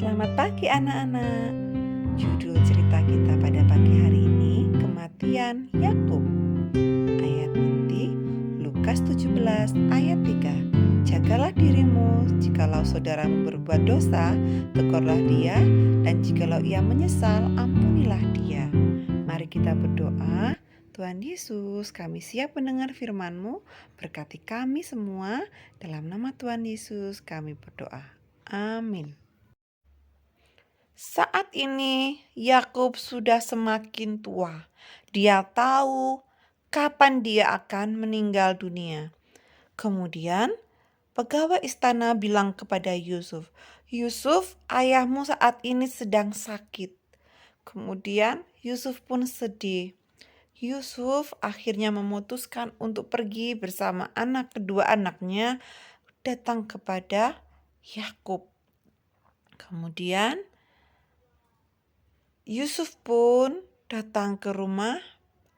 Selamat pagi anak-anak. Judul cerita kita pada pagi hari ini kematian Yakub. Ayat inti Lukas 17 ayat 3. Jagalah dirimu, jikalau saudaramu berbuat dosa, tegurlah dia, dan jikalau ia menyesal, ampunilah dia. Mari kita berdoa. Tuhan Yesus, kami siap mendengar firman-Mu. Berkati kami semua. Dalam nama Tuhan Yesus kami berdoa. Amin. Saat ini Yakub sudah semakin tua. Dia tahu kapan dia akan meninggal dunia. Kemudian pegawai istana bilang kepada Yusuf, "Yusuf, ayahmu saat ini sedang sakit." Kemudian Yusuf pun sedih. Yusuf akhirnya memutuskan untuk pergi bersama kedua anaknya datang kepada Yakub. Kemudian Yusuf pun datang ke rumah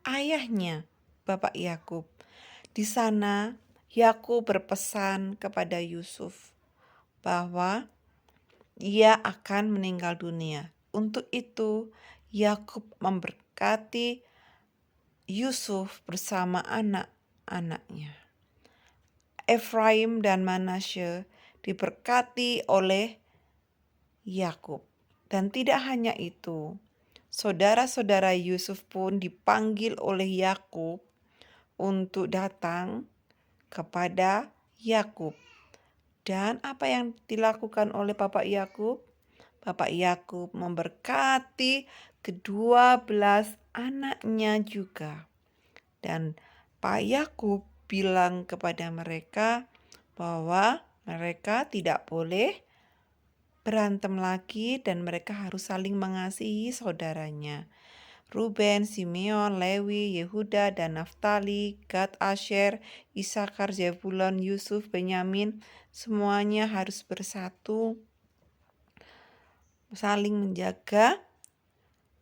ayahnya, Bapak Yakub. Di sana Yakub berpesan kepada Yusuf bahwa ia akan meninggal dunia. Untuk itu Yakub memberkati Yusuf bersama anak-anaknya. Efraim dan Manasye diberkati oleh Yakub. Dan tidak hanya itu, saudara-saudara Yusuf pun dipanggil oleh Yakub untuk datang kepada Yakub. Dan apa yang dilakukan oleh Bapak Yakub? Bapak Yakub memberkati ke-12 anaknya juga. Dan Pak Yakub bilang kepada mereka bahwa mereka tidak boleh berantem lagi dan mereka harus saling mengasihi saudaranya. Ruben, Simeon, Lewi, Yehuda, dan Naftali, Gad, Asher, Isakar, Zebulon, Yusuf, Benyamin, semuanya harus bersatu saling menjaga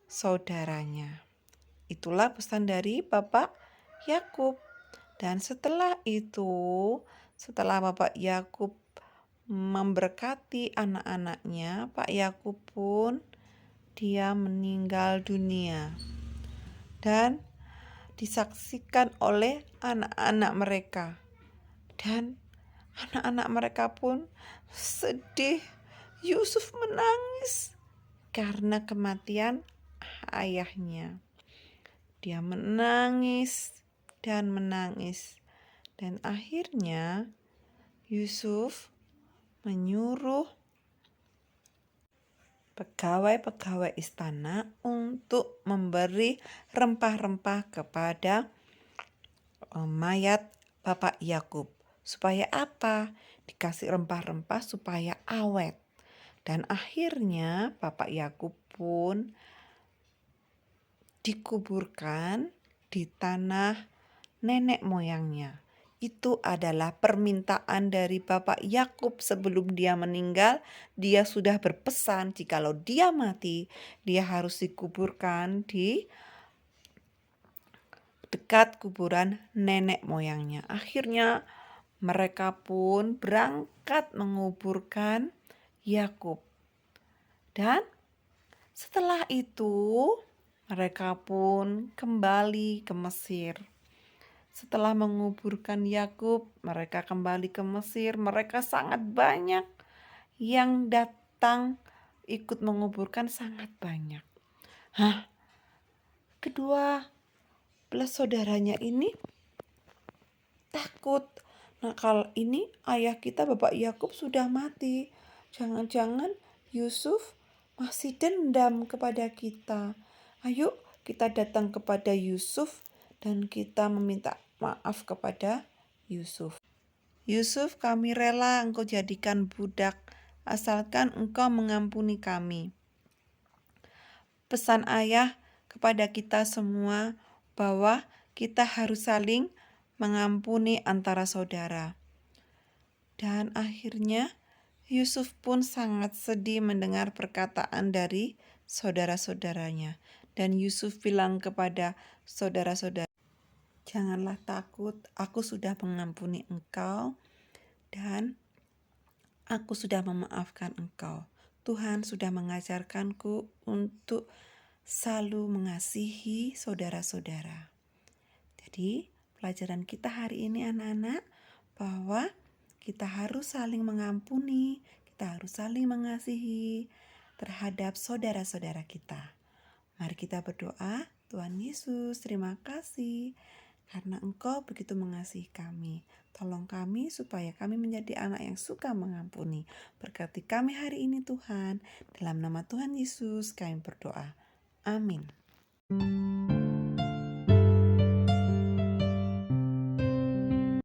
saudaranya. Itulah pesan dari Bapak Yakub. Dan setelah itu, setelah Bapak Yakub memberkati anak-anaknya, Pak Yakub pun dia meninggal dunia. Dan disaksikan oleh anak-anak mereka. Dan anak-anak mereka pun sedih. Yusuf menangis karena kematian ayahnya. Dia menangis dan menangis. Dan akhirnya Yusuf menyuruh pegawai-pegawai istana untuk memberi rempah-rempah kepada mayat Bapak Yakub. Supaya apa? Dikasih rempah-rempah supaya awet. Dan akhirnya Bapak Yakub pun dikuburkan di tanah nenek moyangnya. Itu adalah permintaan dari Bapak Yakub sebelum dia meninggal. Dia sudah berpesan jikalau dia mati, dia harus dikuburkan di dekat kuburan nenek moyangnya. Akhirnya mereka pun berangkat menguburkan Yakub. Dan setelah itu mereka pun kembali ke Mesir. Setelah menguburkan Yakub, mereka kembali ke Mesir. Mereka sangat banyak yang datang ikut menguburkan, sangat banyak. Kedua belas saudaranya ini takut. Nah, kalau ini ayah kita Bapak Yakub sudah mati. Jangan-jangan Yusuf masih dendam kepada kita. Ayo kita datang kepada Yusuf dan kita meminta maaf kepada Yusuf. Yusuf, kami rela engkau jadikan budak, asalkan engkau mengampuni kami. Pesan ayah kepada kita semua bahwa kita harus saling mengampuni antara saudara. Dan akhirnya Yusuf pun sangat sedih mendengar perkataan dari saudara-saudaranya. Dan Yusuf bilang kepada saudara-saudara, "Janganlah takut, aku sudah mengampuni engkau dan aku sudah memaafkan engkau. Tuhan sudah mengajarkanku untuk selalu mengasihi saudara-saudara. Jadi, pelajaran kita hari ini anak-anak, bahwa kita harus saling mengampuni, kita harus saling mengasihi terhadap saudara-saudara kita. Mari kita berdoa. Tuhan Yesus, terima kasih karena Engkau begitu mengasihi kami. Tolong kami supaya kami menjadi anak yang suka mengampuni. Berkati kami hari ini Tuhan. Dalam nama Tuhan Yesus kami berdoa. Amin.